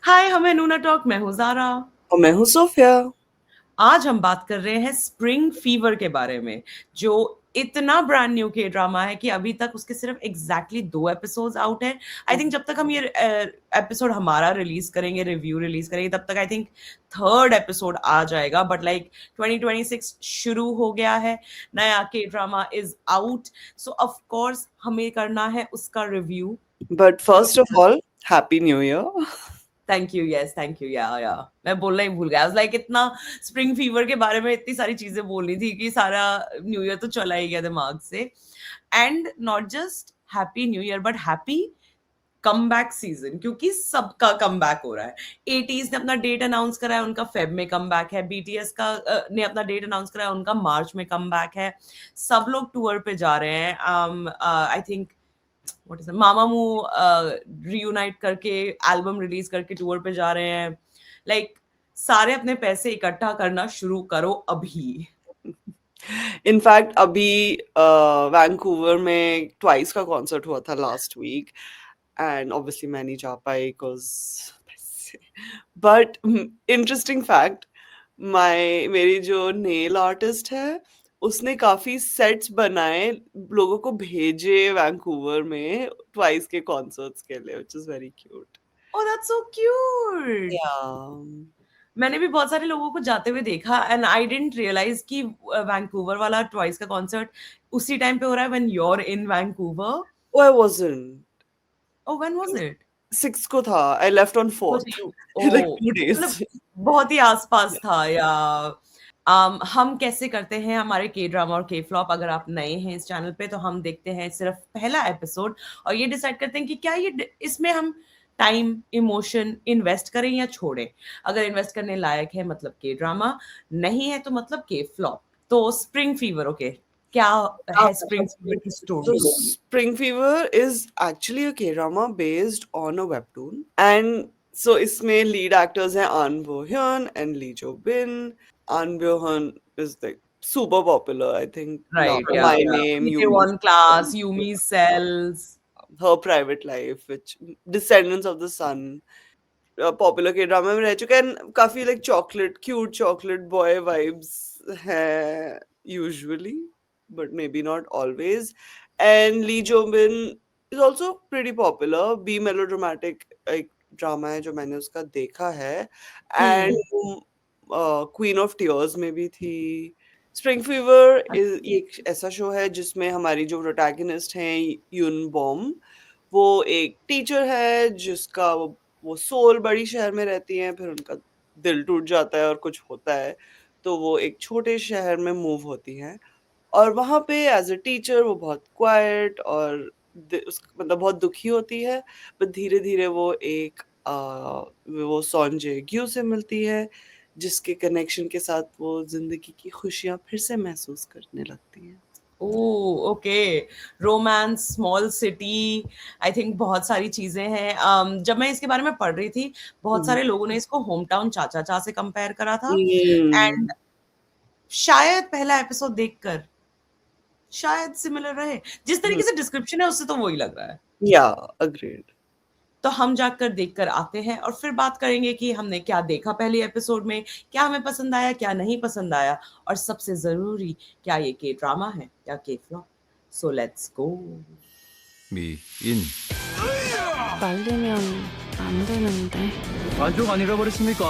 हाय, हमें नूना टॉक। मैं हूँ ज़ारा। और मैं हूँ सोफिया। आज हम बात कर रहे हैं स्प्रिंग फीवर के बारे में, जो इतना ब्रांड न्यू के ड्रामा है कि अभी तक उसके सिर्फ एग्जैक्टली 2 एपिसोड्स आउट हैं। आई थिंक जब तक हम ये एपिसोड हमारा रिलीज करेंगे, रिव्यू रिलीज करेंगे, तब तक आई थिंक थर्ड एपिसोड आ जाएगा। बट लाइक 2026 शुरू हो गया है, नया के drama is out, so of course हमें करना है उसका review. But first of all happy new year. Thank you, yes thank you. या मैं बोलना ही भूल गया। लाइक इतना स्प्रिंग फीवर के बारे में इतनी सारी चीजें बोलनी थी कि सारा न्यू ईयर तो चला ही गया दिमाग से। And not just happy new year but happy come back season, क्योंकि सबका कम बैक हो रहा है। 80s ने अपना डेट अनाउंस करा है, उनका फेब में कम बैक है। बीटीएस का ने अपना डेट अनाउंस करा है, उनका मार्च में कम बैक है। सब लोग टूर पे जा रहे हैं। I think what is Mamamoo reunite करके एल्बम रिलीज करके टूर पे जा रहे हैं। लाइक सारे अपने पैसे इकट्ठा करना शुरू करो अभी। इनफैक्ट अभी वैंकूवर में ट्वाइस का कॉन्सर्ट हुआ था लास्ट वीक, एंड ऑब्वियसली मैं नहीं जा पाई बिकॉज बट इंटरेस्टिंग फैक्ट, मेरी जो नेल आर्टिस्ट है उसने काफी सेट्स बनाए, लोगों को भेजे वैंकूवर में ट्वाइस के कॉन्सर्ट्स के लिए, which is very cute. Oh that's so cute. या मैंने भी बहुत सारे लोगों को जाते हुए देखा एंड आई डिडंट रियलाइज कि वैंकूवर वाला ट्वाइस का कॉन्सर्ट उसी टाइम पे हो रहा है when you are in Vancouver. I wasn't. Oh when was it? 6 को था, I left on oh 4th। Like oh 2 days। मतलब बहुत ही आसपास था। या हम कैसे करते हैं हमारे के ड्रामा और के फ्लॉप। अगर आप नए हैं इस चैनल पे तो हम देखते हैं सिर्फ पहला एपिसोड और ये डिसाइड करते हैं कि क्या ये इसमें हम टाइम इमोशन इन्वेस्ट करें या छोड़ें। अगर इन्वेस्ट करने लायक है मतलब के ड्रामा, नहीं है तो मतलब के फ्लॉप। तो स्प्रिंग फीवर, ओके, क्या है स्प्रिंग फीवर की So story? Spring Fever is actually a K-drama based on a webtoon, and so इसमें lead actors हैं An Bo-hyun and Lee Jo-bin. An Bo-hyun is like super popular, I think. Now right, या My Name, You Me, one class, Yumi cells. Her Private Life, which Descendants of the Sun, popular के drama में रह चुका है। काफी like chocolate, cute chocolate boy vibes है usually, but maybe not always. And Lee Jobin is also pretty popular. Be melodramatic एक drama है जो मैंने उसका देखा है, एंड क्वीन ऑफ टीयर्स में भी थी। स्प्रिंग फीवर एक ऐसा शो है जिसमें हमारी जो प्रोटैगनिस्ट हैं यून बॉम, वो एक टीचर है जिसका वो सोल बड़ी शहर में रहती हैं, फिर उनका दिल टूट जाता है और कुछ होता है, तो वो एक छोटे शहर में मूव होती हैं। और वहाँ पे एज अ टीचर वो बहुत क्वाइट और मतलब बहुत दुखी होती है। बट धीरे धीरे वो एक वो सॉन्जे ग्यू से मिलती है, जिसके कनेक्शन के साथ वो जिंदगी की खुशियाँ फिर से महसूस करने लगती है। Okay. Romance, small city, I think बहुत सारी चीजें हैं। जब मैं इसके बारे में पढ़ रही थी, बहुत हम्म। सारे लोगों ने इसको होम टाउन चाचा चा से कंपेयर करा था। हम्म। एंड शायद पहला एपिसोड देखकर शायद सिमिलर रहे। जिस तरीके से डिस्क्रिप्शन है उससे तो वही लग रहा है। या अग्रीड। तो हम जाकर देखकर आते हैं और फिर बात करेंगे कि हमने क्या देखा पहले एपिसोड में, क्या हमें पसंद आया, क्या नहीं पसंद आया, और सबसे जरूरी, क्या ये के ड्रामा है या के flop. So let's go. 미인 말리면 안 되는데. 만족 안 잃어버렸습니까?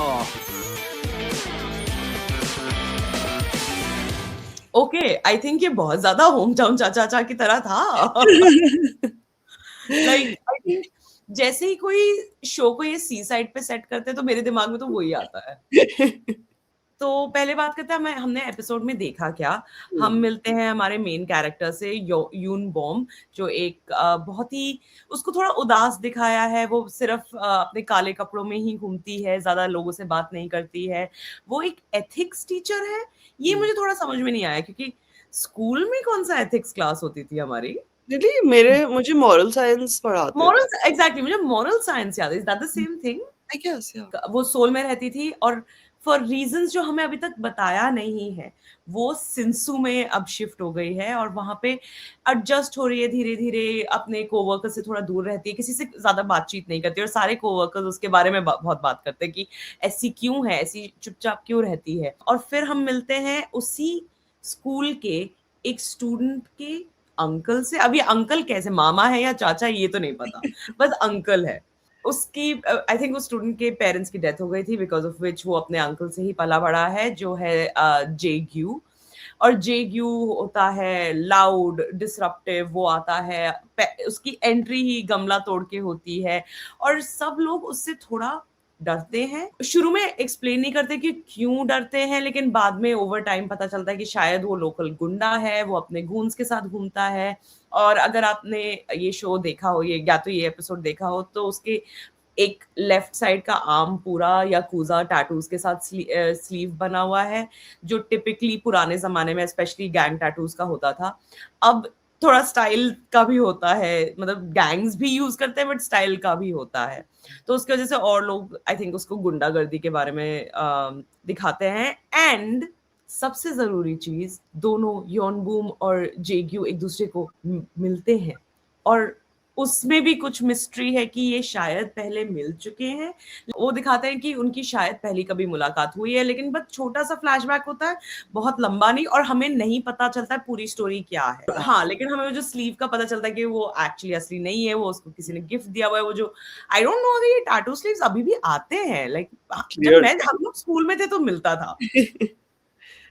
Okay, I think ये बहुत ज्यादा होम टाउन चाचा चा की तरह था। लाइक आई थिंक जैसे ही कोई शो को ये सी साइड पे सेट करते हैं तो मेरे दिमाग में तो वही आता है। तो पहले बात करते हैं हमने एपिसोड में देखा क्या। हम मिलते हैं हमारे मेन कैरेक्टर से, यून बॉम, जो एक बहुत ही, उसको थोड़ा उदास दिखाया है। वो सिर्फ अपने काले कपड़ों में ही घूमती है, ज्यादा लोगों से बात नहीं करती है। वो एक एथिक्स टीचर है। ये मुझे थोड़ा समझ में नहीं आया, क्योंकि स्कूल में कौन सा एथिक्स क्लास होती थी हमारी। मुझे मॉरल साइंस पढ़ाते थे। एग्जैक्टली, मुझे मॉरल साइंस याद है। Is that the same thing? I guess yeah. वो सोल में रहती थी और फॉर रीजंस जो हमें अभी तक बताया नहीं है, वो सिंसू में अब शिफ्ट हो गई है और वहां पे एडजस्ट हो रही है धीरे धीरे, अपने कोवर्कर से थोड़ा दूर रहती है, किसी से ज्यादा बातचीत नहीं करती और सारे कोवर्कर्स उसके बारे में बहुत बात करते हैं कि ऐसी क्यों है, ऐसी चुपचाप क्यों रहती है। और फिर हम मिलते हैं उसी स्कूल के एक स्टूडेंट के अंकल से। अब ये अंकल कैसे, मामा है या चाचा, ये तो नहीं पता, बस अंकल है। उसकी आई थिंक उस स्टूडेंट के पेरेंट्स की डेथ हो गई थी, बिकॉज ऑफ विच वो अपने अंकल से ही पला बड़ा है, जो है जे ग्यू। और जे ग्यू होता है लाउड, डिसरप्टिव, वो आता है, उसकी एंट्री ही गमला तोड़ के होती है और सब लोग उससे थोड़ा डरते हैं। शुरू में एक्सप्लेन नहीं करते कि क्यों डरते हैं, लेकिन बाद में ओवर टाइम पता चलता है कि शायद वो लोकल गुंडा है, वो अपने गूंस के साथ घूमता है। और अगर आपने ये शो देखा हो, ये या तो ये एपिसोड देखा हो, तो उसके एक लेफ्ट साइड का आर्म पूरा याकूजा टैटूज के साथ स्लीव बना हुआ है, जो टिपिकली पुराने जमाने में स्पेशली गैंग टैटूज का होता था। अब थोड़ा स्टाइल का भी होता है, मतलब गैंग्स भी यूज करते हैं बट स्टाइल का भी होता है, तो उसकी वजह से और लोग आई थिंक उसको गुंडागर्दी के बारे में दिखाते हैं। एंड सबसे जरूरी चीज, दोनों योनबूम और जेग्यू एक दूसरे को मिलते हैं और उसमें भी कुछ मिस्ट्री है कि ये शायद पहले मिल चुके हैं। वो दिखाते हैं कि उनकी शायद पहली कभी मुलाकात हुई है, लेकिन बस छोटा सा फ्लैशबैक होता है, बहुत लंबा नहीं, और हमें नहीं पता चलता है पूरी स्टोरी क्या है। हाँ, लेकिन हमें वो जो स्लीव का पता चलता है कि वो एक्चुअली असली नहीं है, वो उसको किसी ने गिफ्ट दिया हुआ है। वो जो आई डोंट नो अगर ये टैटू स्लीव्स अभी भी आते हैं, लाइक जब हम लोग स्कूल में थे तो मिलता था,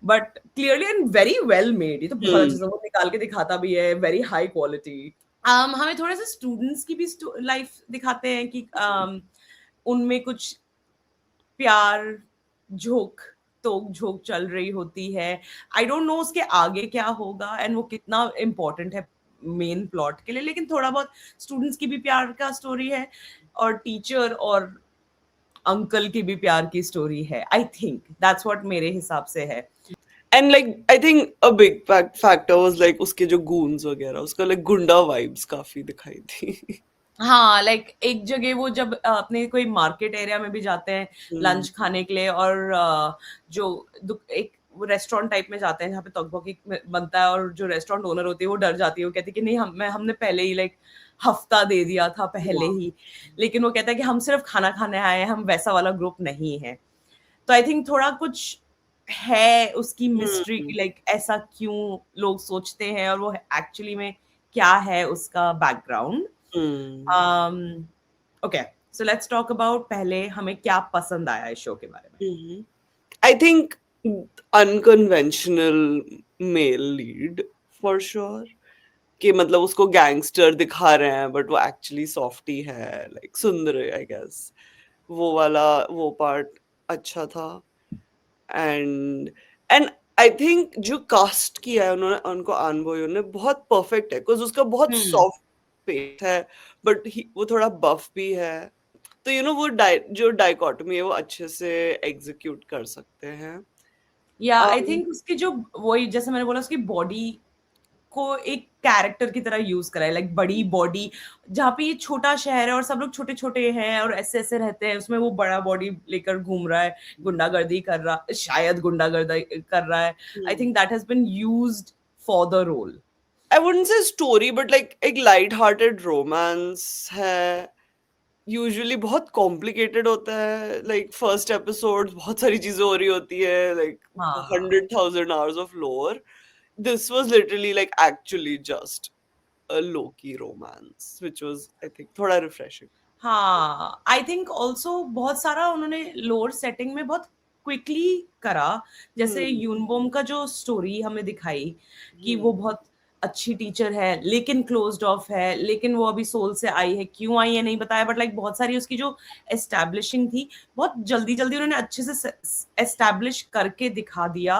but clearly and very well made. ये तो बहुत अच्छे से वो निकाल के दिखाता भी है, वेरी हाई क्वालिटी। हमें थोड़े से स्टूडेंट्स की भी लाइफ दिखाते हैं कि उनमें कुछ प्यार झोंक तोक झोंक चल रही होती है। आई डोंट नो उसके आगे क्या होगा एंड वो कितना इम्पोर्टेंट है मेन प्लॉट के लिए, लेकिन थोड़ा बहुत स्टूडेंट्स की भी प्यार का स्टोरी है और टीचर और अंकल की भी प्यार की स्टोरी है। आई थिंक दैट्स व्हाट मेरे हिसाब से है। And like I think a big factor was like उसके जो goons वगैरह, उसका like गुंडा vibes काफी दिखाई थी। हाँ, लाइक एक जगह वो जब अपने कोई मार्केट एरिया में भी जाते हैं लंच खाने के लिए, और जो एक रेस्टोरेंट टाइप में जाते हैं जहाँ पे तोकबोकी बनता है, और जो रेस्टोरेंट ओनर होती है वो डर जाती है, वो कहती है कि नहीं, हमने पहले ही लाइक हफ्ता दे दिया था पहले ही, लेकिन वो कहता है कि हम सिर्फ खाना खाने आए हैं, हम वैसा वाला ग्रुप नहीं है। तो आई थिंक थोड़ा कुछ है उसकी मिस्ट्री की, लाइक ऐसा क्यों लोग सोचते हैं और वो एक्चुअली में क्या है उसका background. Okay, so let's talk about पहले हमें क्या पसंद आया इस शो के बारे में। I think unconventional male lead for sure. कि मतलब उसको गैंगस्टर दिखा रहे हैं बट वो एक्चुअली सॉफ्टी है, लाइक सुंदर आई गेस, वो पार्ट अच्छा था। एंड आई थिंक जो कास्ट किया है उन्होंने, उनको अनबोयो ने, बहुत परफेक्ट है, बिकॉज उसका बहुत सॉफ्ट फेस है बट वो थोड़ा बफ भी है, तो यू नो वो जो डाइकोटमी है वो अच्छे से एग्जीक्यूट कर सकते हैं। या आई थिंक उसकी जो वही जैसे मैंने बोला, उसकी बॉडी को एक कैरेक्टर की तरह यूज करा है, लाइक बड़ी बॉडी, जहाँ पे ये छोटा शहर है और सब लोग छोटे छोटे हैं और ऐसे ऐसे रहते हैं, उसमें वो बड़ा बॉडी लेकर घूम रहा है, गुंडागर्दी कर रहा, शायद गुंडागर्दी कर रहा है। I think that has been used for the role. I wouldn't say story but like एक लाइट हार्टेड रोमांस है। यूजुअली बहुत कॉम्प्लिकेटेड होता है, लाइक फर्स्ट एपिसोड बहुत सारी चीजें हो रही होती है, like 100,000 hours of lore. This was literally like actually just a low-key romance, which was I think थोड़ा refreshing. हाँ, आई थिंक ऑल्सो बहुत सारा उन्होंने लोअर सेटिंग में बहुत क्विकली करा, जैसे यूनबोम का जो स्टोरी हमें दिखाई कि वो बहुत अच्छी टीचर है लेकिन क्लोज्ड ऑफ है, लेकिन वो अभी सोल से आई है, क्यों आई है नहीं बताया, बट लाइक बहुत सारी उसकी जो एस्टैब्लिशिंग थी बहुत जल्दी जल्दी उन्होंने अच्छे से एस्टैब्लिश करके दिखा दिया।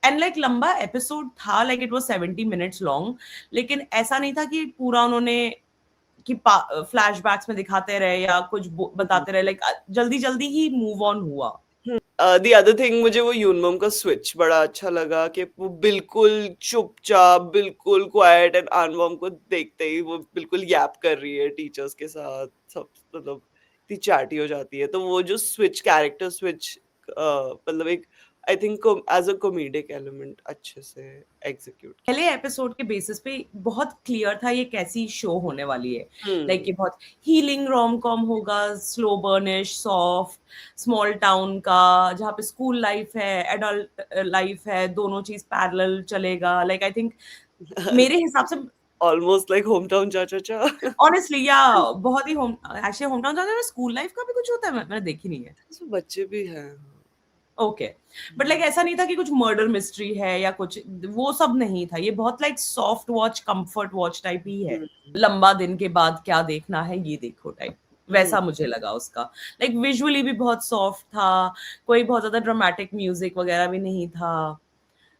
एंड लाइक लंबा एपिसोड था, like it was 70 minutes long, लेकिन ऐसा नहीं था कि पूरा उन्होंने कि फ्लैशबैक्स में दिखाते रहे या कुछ बताते रहे, लाइक जल्दी जल्दी ही मूव ऑन हुआ। The other thing, मुझे वो यूनबोम का स्विच बड़ा अच्छा लगा कि वो बिल्कुल चुपचाप, बिल्कुल क्वाइट, एंड अनबोम को देखते ही वो बिल्कुल यैप कर रही है टीचर्स के साथ, सब मतलब इतनी चैटी हो जाती है, तो वो जो स्विच, कैरेक्टर स्विच मतलब एक I think as a comedic element अच्छे से एग्जीक्यूट किया। पहले एपिसोड के बेसिस पे बहुत क्लियर था ये कैसी शो होने वाली है। लाइक ये हम्म बहुत हीलिंग रोम कॉम होगा, slow burnish, soft, small town का, जहाँ पे स्कूल लाइफ है, एडल्ट लाइफ है, दोनों चीज पैरेलल चलेगा। लाइक आई थिंक मेरे हिसाब से ऑलमोस्ट लाइक होम टाउन चा चा चा। ऑनेस्टली या बहुत ही होम एक्चुअली होम टाउन जाने में स्कूल लाइफ का भी कुछ होता है, मैंने देखी नहीं है। इसमें बच्चे भी हैं। ओके, बट लाइक ऐसा नहीं था कि कुछ मर्डर मिस्ट्री है या कुछ, वो सब नहीं था। ये बहुत like soft watch, comfort watch type ही है। हम्म लंबा दिन के बाद क्या देखना है ये देखो टाइप, वैसा हम्म मुझे लगा उसका। लाइक विजुअली भी बहुत सॉफ्ट था, कोई बहुत ज्यादा ड्रामेटिक म्यूजिक वगैरह भी नहीं था।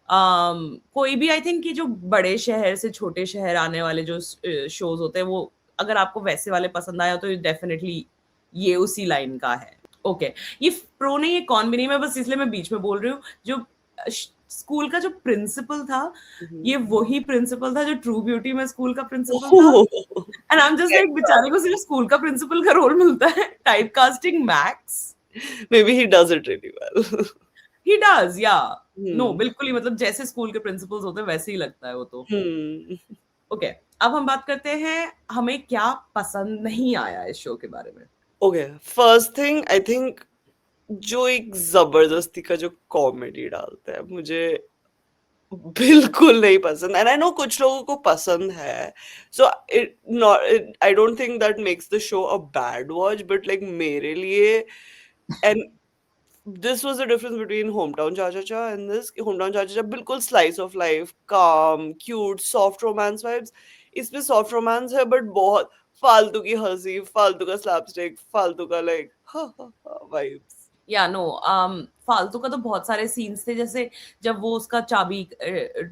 कोई भी आई थिंक कि जो बड़े शहर से छोटे शहर आने वाले जो शोज होते हैं, वो अगर आपको वैसे वाले पसंद आया तो डेफिनेटली ये उसी लाइन का है। ओके, ये प्रो नहीं, ये कौन भी नहीं, मैं बस इसलिए मैं बीच में बोल रही हूँ। जो स्कूल का जो प्रिंसिपल था, ये वही प्रिंसिपल था जो ट्रू ब्यूटी में स्कूल का प्रिंसिपल था। And I am just like, बेचारे को सिर्फ स्कूल का प्रिंसिपल का रोल मिलता है, type casting max. Maybe he does it really well. He does या नो, हम्म बिल्कुल ही, मतलब जैसे स्कूल के प्रिंसिपल्स होते हैं वैसे ही लगता है वो तो। हम्म ओके, अब हम बात करते हैं हमें क्या पसंद नहीं आया इस शो के बारे में। Okay, first thing I think जो एक जबरदस्ती का जो कॉमेडी डालता है मुझे बिल्कुल नहीं पसंद। एंड आई नो कुछ लोगों को पसंद है, so it not, I don't think that makes the show a bad watch, but like मेरे लिए, and this was the difference between Hometown Cha Cha Cha and this. Hometown Cha Cha Cha बिल्कुल slice of life, calm, cute, soft romance vibes. इसमें soft romance है but बहुत फालतू की हंसी, फालतू का slapstick, फालतू का like ha ha ha vibes. या नो, फालतू का तो बहुत सारे सीन्स थे, जैसे जब वो उसका चाबी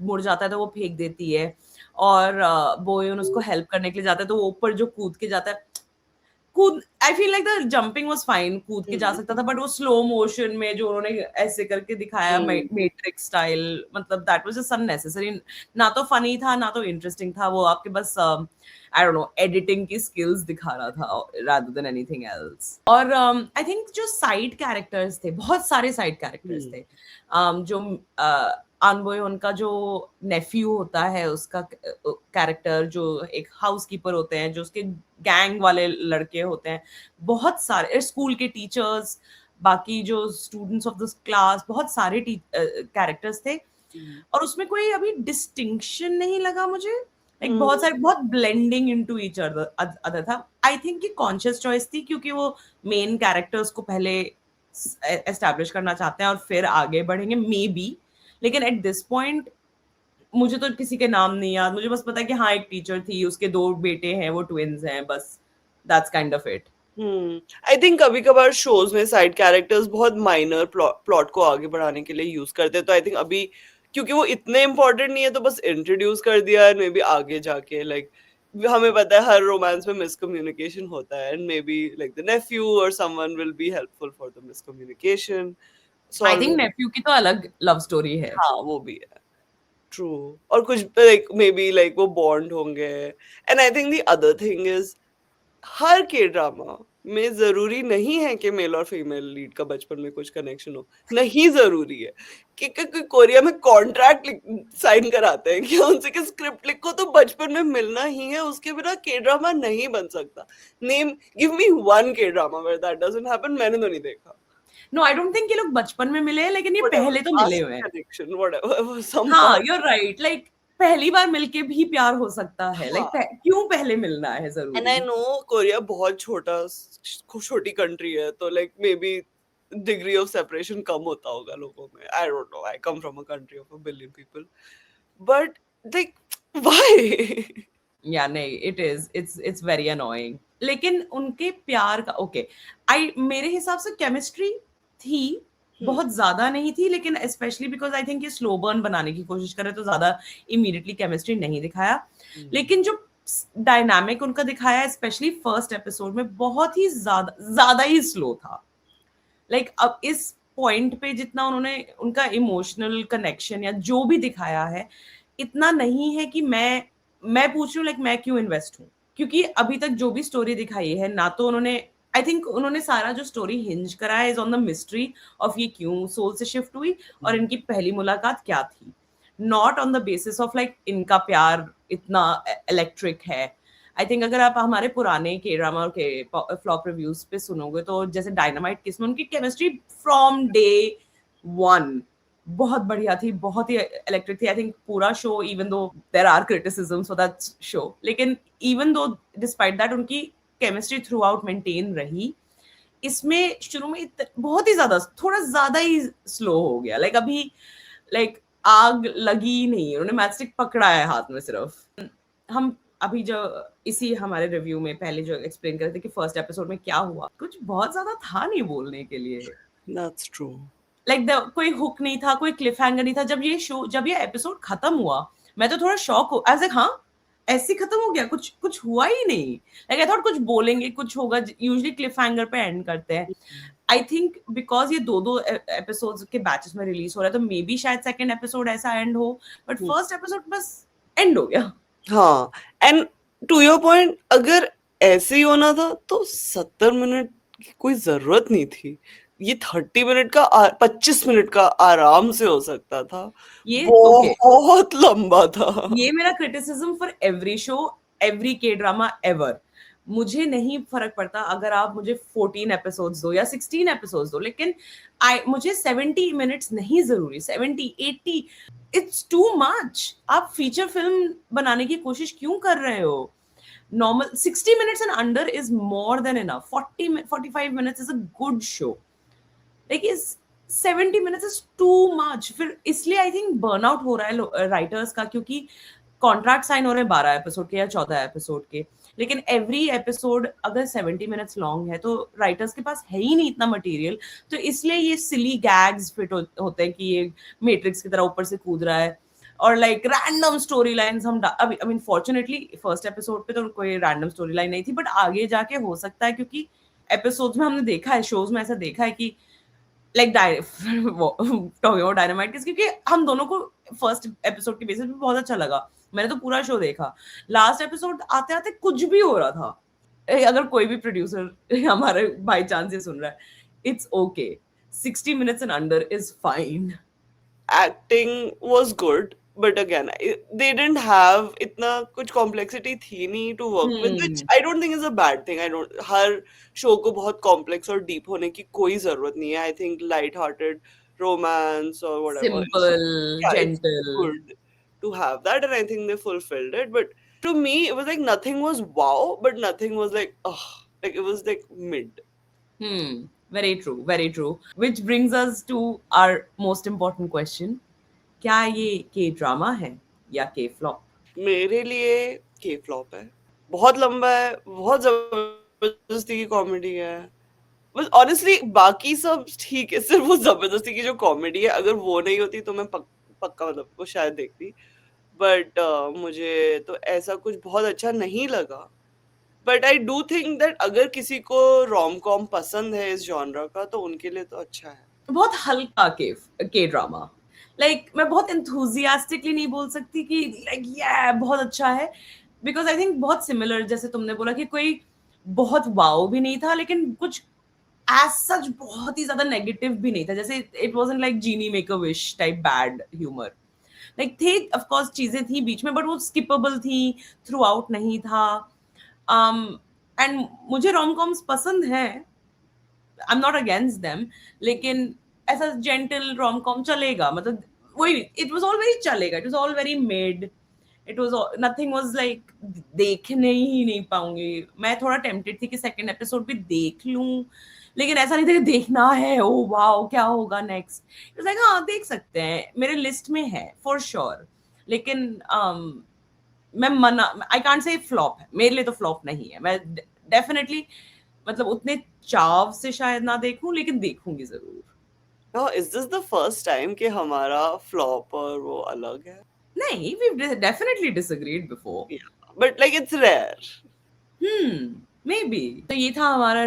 मुड़ जाता है तो वो फेंक देती है, और बोयन उसको हेल्प करने के लिए जाता है तो वो ऊपर जो कूद के जाता है, कूद, I feel like the jumping was fine, कूद के जा सकता था, बट वो स्लो मोशन में जो उन्होंने ऐसे करके दिखाया मैट्रिक्स स्टाइल, मतलब दैट वाज जस्ट अननेसेसरी। ना तो फनी था ना तो इंटरेस्टिंग था, वो आपके बस आई डोंट नो एडिटिंग की स्किल्स दिखा रहा था रादर देन एनीथिंग एल्स। और आई थिंक जो साइड कैरेक्टर्स थे, बहुत सारे साइड कैरेक्टर्स थे, जो अनबोय उनका जो नेफ्यू होता है, उसका कैरेक्टर, जो एक हाउसकीपर होते हैं, जो उसके गैंग वाले लड़के होते हैं, बहुत सारे स्कूल के टीचर्स, बाकी जो स्टूडेंट्स ऑफ दिस क्लास, बहुत सारे कैरेक्टर्स थे, और उसमें कोई अभी डिस्टिंक्शन नहीं लगा मुझे। लाइक बहुत सारे, बहुत ब्लेंडिंग इनटू ईच अदर था। आई थिंक कि कॉन्शियस चॉइस थी, क्योंकि वो मेन कैरेक्टर्स को पहले एस्टैब्लिश करना चाहते हैं और फिर आगे बढ़ेंगे मे बी। लेकिन एट दिस पॉइंट मुझे तो किसी के नाम नहीं याद, मुझे बस पता है कि हाँ एक टीचर थी, उसके 2 बेटे हैं, वो ट्विन्स हैं, बस that's kind of it. I think कभी कभार शोज में साइड कैरेक्टर्स बहुत माइनर प्लॉट को आगे बढ़ाने के लिए यूज करते हैं, तो आई थिंक अभी क्योंकि वो इतने इम्पोर्टेंट नहीं है तो बस इंट्रोड्यूस कर दिया, एंड मे बी आगे जाके लाइक हमें पता है हर रोमांस में मिसकम्युनिकेशन होता है, and maybe like the nephew और someone will be helpful for the miscommunication I think solving. Nephew की तो अलग लव स्टोरी है। हाँ वो भी है, ट्रू। और कुछ लाइक मे बी लाइक वो बॉन्ड होंगे। And I think the other thing is her के ड्रामा में जरूरी नहीं है कि मेल और फीमेल लीड का बचपन में कुछ कनेक्शन हो, नहीं जरूरी है कि कोरिया में कॉन्ट्रैक्ट साइन कराते हैं कि उनसे कि स्क्रिप्ट लिखो तो बचपन में मिलना ही है, उसके बिना के ड्रामा नहीं बन सकता। Name, give me one K drama where that doesn't happen, मैंने तो नहीं देखा। नो, आई डोंट थिंक ये लोग बचपन में मिले हैं, लेकिन ये पहले तो मिले हुए हैं। कनेक्शन व्हाटएवर सम। हाँ, यू आर राइट, लाइक पहली बार मिलके भी प्यार हो सकता है, लाइक क्यों पहले मिलना है एंड आई जरूरी। नो कोरिया बहुत छोटी कंट्री है, तो like maybe degree of separation कम होता होगा लोगों में, I don't know, I come from a country of 1 billion people, but like why? या नहीं, इट्स वेरी अनोइंग। लेकिन उनके प्यार का ओके, आई मेरे हिसाब से केमिस्ट्री थी, बहुत ज्यादा नहीं थी, लेकिन स्पेशली बिकॉज आई थिंक ये स्लो बर्न बनाने की कोशिश करे तो ज्यादा इमीडिएटली केमिस्ट्री नहीं दिखाया। लेकिन जो डायनामिक उनका दिखाया, स्पेशली फर्स्ट एपिसोड में, बहुत ही ज्यादा ही स्लो था। लाइक अब इस पॉइंट पे जितना उन्होंने उनका इमोशनल कनेक्शन या जो भी दिखाया है, इतना नहीं है कि मैं पूछ रही हूँ लाइक मैं क्यों इन्वेस्ट हूँ, क्योंकि अभी तक जो भी स्टोरी दिखाई है, ना तो उन्होंने आई थिंक उन्होंने सारा जो स्टोरी हिंज करा है is on the mystery of ये क्यों सोल से शिफ्ट हुई और इनकी पहली मुलाकात क्या थी, not on the basis of like इनका प्यार इतना इलेक्ट्रिक है। आई थिंक अगर आप हमारे पुराने के ड्रामा के फ्लॉप रिव्यूज पे सुनोगे तो जैसे डायनामाइट किस में उनकी केमिस्ट्री फ्रॉम डे वन बहुत बढ़िया थी, बहुत ही इलेक्ट्रिक थी। आई थिंक पूरा show, even though there are criticisms for that show, लेकिन इवन दो डिस्पाइट दैट उनकी केमिस्ट्री थ्रू आउट मेंटेन रही। इसमें शुरू में बहुत ही ज्यादा, थोड़ा ज्यादा ही स्लो हो गया। लाइक अभी लाइक आग लगी नहीं, उन्होंने मैचस्टिक पकड़ा है हाथ में सिर्फ। हम अभी जो इसी हमारे रिव्यू में पहले जो एक्सप्लेन कर रहे थे कि फर्स्ट एपिसोड में क्या हुआ, कुछ बहुत ज्यादा था नहीं बोलने के लिए। That's true. लाइक कोई हुक नहीं था, कोई क्लिफ हैंगर नहीं था। जब ये एपिसोड खत्म हुआ मैं तो थोड़ा शॉक हो, ऐसे हाँ ऐसे खत्म हो गया, कुछ हुआ ही नहीं। लाइक आई थॉट कुछ बोलेंगे, कुछ होगा। यूजुअली क्लिफ हैंगर पे एंड करते हैं। आई थिंक बिकॉज ये दो एपिसोड्स के बैचेस में रिलीज हो रहा है तो मे बी शायद सेकंड एपिसोड ऐसा एंड हो, बट फर्स्ट एपिसोड बस एंड हो गया। हाँ, एंड टू योर पॉइंट, अगर ऐसे ही होना था तो 70 मिनट की कोई जरूरत नहीं थी। ये 30 मिनट का 25 मिनट का आराम से हो सकता था। ये बहुत लंबा था। ये मेरा criticism for every show, every के ड्रामा एवर। मुझे नहीं फर्क पड़ता अगर आप मुझे 14 एपिसोड्स दो या 16 एपिसोड्स दो, लेकिन मुझे 70 मिनट्स नहीं जरूरी। 70 80 इट्स टू मच। आप फीचर फिल्म बनाने की कोशिश क्यों कर रहे हो? Normal 60 minutes and under is more than enough. 45 minutes is a good show. Like is 70 minutes is too much. फिर इसलिए आई थिंक बर्नआउट हो रहा है राइटर्स का, क्योंकि कॉन्ट्रैक्ट साइन हो रहे हैं 12 एपिसोड के या 14 एपिसोड के, लेकिन एवरी एपिसोड अगर 70 मिनट्स लॉन्ग है तो राइटर्स के पास है ही नहीं इतना मटेरियल। तो इसलिए ये सिली गैग्स फिट होते हैं कि ये मैट्रिक्स की तरह ऊपर से कूद रहा है और लाइक रैंडम स्टोरी लाइन्स हम अभी I mean fortunately first episode पे तो कोई रैंडम स्टोरी लाइन नहीं थी, बट आगे जाके हो सकता है, क्योंकि एपिसोड्स में हमने देखा है, शोज में ऐसा देखा है कि लाइक डायनामाइट किस, क्योंकि हम दोनों को फर्स्ट एपिसोड के बेसिस पे बहुत अच्छा लगा। मैंने तो पूरा शो देखा। लास्ट एपिसोड आते आते कुछ भी हो रहा था। अगर कोई भी प्रोड्यूसर हमारे बाई चांस ये सुन रहा है, it's okay. 60 minutes and under is fine. Acting was good, but again, they didn't have इतना कुछ complexity थी नहीं to work with, which I don't think is a bad thing. Her show को बहुत complex और deep होने की कोई जरूरत नहीं है। I think light-hearted romance or whatever, Simple, yeah, gentle. it's good to have that, and I think they fulfilled it. But to me, it was like nothing was wow, but nothing was like like it was like mid. Very true, very true. Which brings us to our most important question. क्या ये के drama है या के flop? मेरे लिए के flop है। बहुत लंबा है, बहुत जबरदस्ती की कॉमेडी है। बस ऑनेस्टली बाकी सब ठीक है, सिर्फ वो जबरदस्ती की जो कॉमेडी है, अगर वो नहीं होती तो मैं पक्का मतलब वो शायद देखती। बट मुझे तो ऐसा कुछ बहुत अच्छा नहीं लगा। But I do think that अगर किसी को रोम कॉम पसंद है इस जॉनरा का तो उनके लिए तो अच्छा है। बहुत हल्का के ड्रामा। लाइक मैं बहुत enthusiastically नहीं बोल सकती कि लाइक ये बहुत अच्छा है, बिकॉज आई थिंक बहुत सिमिलर, जैसे तुमने बोला कि कोई बहुत वाओ भी नहीं था लेकिन कुछ एज सच बहुत ही ज्यादा नेगेटिव भी नहीं था। जैसे it wasn't like genie make a wish type bad humour. Like थे ऑफ कोर्स चीजें थी बीच में, बट वो स्किपेबल थी, थ्रू आउट नहीं था। एंड मुझे रोम कॉम्स पसंद है, I am not against them, लेकिन ऐसा जेंटल रोम कॉम चलेगा, मतलब वही इट वाज ऑल वेरी चलेगा, it was all very made, it was nothing was like देखने ही नहीं पाऊंगी। मैं थोड़ा टेम्पटेड थी कि सेकंड एपिसोड भी देख लूं, लेकिन ऐसा नहीं था कि देखना है, ओ वाओ क्या होगा नेक्स्ट। इट वाज लाइक हाँ देख सकते हैं, मेरे लिस्ट में है फॉर श्योर, लेकिन मैं मना, आई कांट से फ्लॉप है, मेरे लिए तो फ्लॉप नहीं है। मैं डेफिनेटली मतलब उतने चाव से शायद ना देखूं, लेकिन देखूंगी जरूर। Oh, is this the first time कि हमारा फ्लॉप और वो अलग है? नहीं, we've definitely disagreed before. Yeah, but like it's rare. Maybe. तो ये था हमारा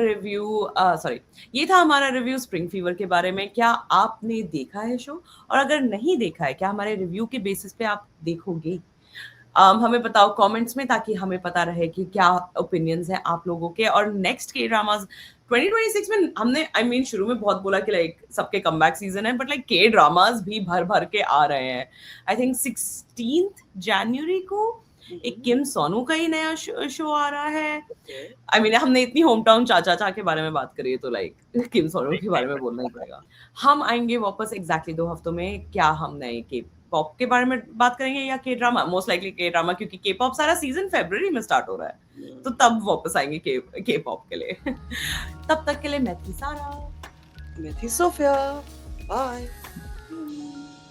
रिव्यू स्प्रिंग फीवर के बारे में। क्या आपने देखा है शो? और अगर नहीं देखा है, क्या हमारे रिव्यू के बेसिस पे आप देखोगे? हमें बताओ कमेंट्स में, ताकि हमें पता रहे कि क्या ओपिनियंस हैं आप लोगों के। और नेक्स्ट के ड्रामास 2026 में हमने आई मीन शुरू में बहुत बोला कि लाइक सबके कमबैक सीजन है, बट लाइक के ड्रामास भी भर भर के आ रहे हैं. आई थिंक 16th जनवरी को एक किम सोनू का ही नया शो आ रहा है. आई मीन हमने इतनी होम टाउन चाचा के बारे में बात करी है तो लाइक किम सोनू के बारे में बोलना ही पड़ेगा. हम आएंगे वापस एग्जैक्टली 2 हफ्तों में. क्या हम नए के पॉप के बारे में बात करेंगे या के ड्रामा? मोस्ट लाइकली के ड्रामा, क्योंकि के पॉप सारा सीजन फरवरी में स्टार्ट हो रहा है, तो तब वापस आएंगे के पॉप के लिए. तब तक के लिए मैं थी सारा. मैं थी सोफिया. बाय.